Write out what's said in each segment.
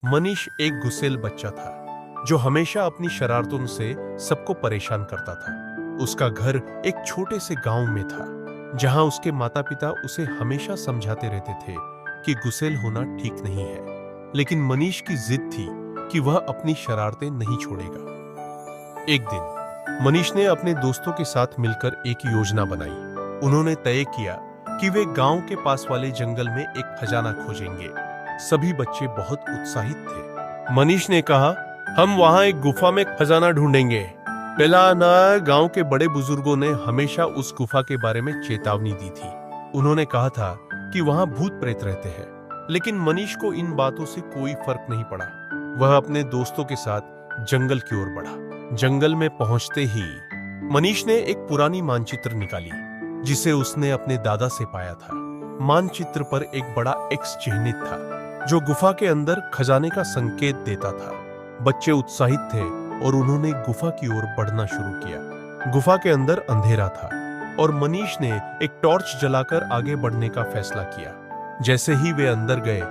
मनीष एक गुस्सेल बच्चा था जो हमेशा अपनी शरारतों से सबको परेशान करता था। उसका घर एक छोटे से गांव में था जहां उसके माता पिता उसे हमेशा समझाते रहते थे कि गुस्सेल होना ठीक नहीं है, लेकिन मनीष की जिद थी कि वह अपनी शरारतें नहीं छोड़ेगा। एक दिन मनीष ने अपने दोस्तों के साथ मिलकर एक योजना बनाई। उन्होंने तय किया कि वे गांव के पास वाले जंगल में एक खजाना खोजेंगे। सभी बच्चे बहुत उत्साहित थे। मनीष ने कहा, हम वहां एक गुफा में खजाना ढूंढेंगे। पहला ना गांव के बड़े बुजुर्गों ने हमेशा उस गुफा के बारे में चेतावनी दी थी। उन्होंने कहा था कि वहां भूत प्रेत रहते हैं, लेकिन मनीष को इन बातों से कोई फर्क नहीं पड़ा। वह अपने दोस्तों के साथ जंगल की ओर बढ़ा। जंगल में पहुंचते ही मनीष ने एक पुरानी मानचित्र निकाली जिसे उसने अपने दादा से पाया था। मानचित्र पर एक बड़ा एक्स चिन्हित था जो गुफा के अंदर खजाने का संकेत देता था। बच्चे उत्साहित थे और उन्होंने गुफा की ओर बढ़ना शुरू किया। गुफा के अंदर अंधेरा था और मनीष ने एक टॉर्च जलाकर आगे बढ़ने का फैसला किया। जैसे ही वे अंदर गए,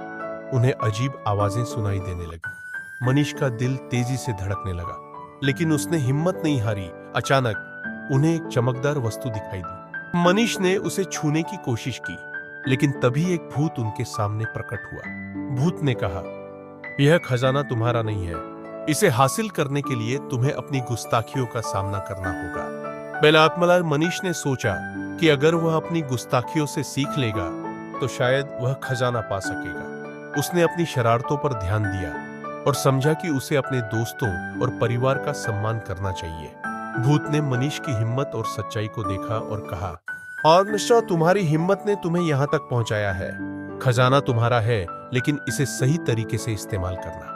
उन्हें अजीब आवाजें सुनाई देने लगी। मनीष का दिल तेजी से धड़कने लगा, लेकिन उसने हिम्मत नहीं हारी। अचानक उन्हें एक चमकदार वस्तु दिखाई दी। मनीष ने उसे छूने की कोशिश की, लेकिन तभी एक भूत उनके सामने प्रकट हुआ। भूत ने कहा, यह खजाना तुम्हारा नहीं है। इसे हासिल करने के लिए तुम्हें अपनी गुस्ताखियों का सामना करना होगा। पहला आत्मलाल मनीष ने सोचा कि अगर वह अपनी गुस्ताखियों से सीख लेगा तो शायद वह खजाना पा सकेगा। उसने अपनी शरारतों पर ध्यान दिया और समझा कि उसे अपने दोस्तों और परिवार का सम्मान करना चाहिए। भूत ने मनीष की हिम्मत और सच्चाई को देखा और कहा, और मिस्टर, तुम्हारी हिम्मत ने तुम्हें यहां तक पहुंचाया है। खजाना तुम्हारा है, लेकिन इसे सही तरीके से इस्तेमाल करना।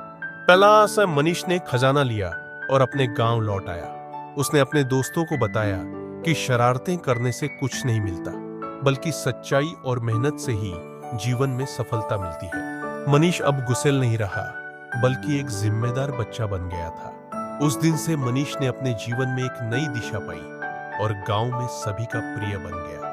पहला सा मनीष ने खजाना लिया और अपने गांव लौट आया। उसने अपने दोस्तों को बताया कि शरारतें करने से कुछ नहीं मिलता, बल्कि सच्चाई और मेहनत से ही जीवन में सफलता मिलती है। मनीष अब गुस्सेल नहीं रहा, बल्कि एक जिम्मेदार बच्चा बन गया था। उस दिन से मनीष ने अपने जीवन में एक नई दिशा पाई और गांव में सभी का प्रिय बन गया।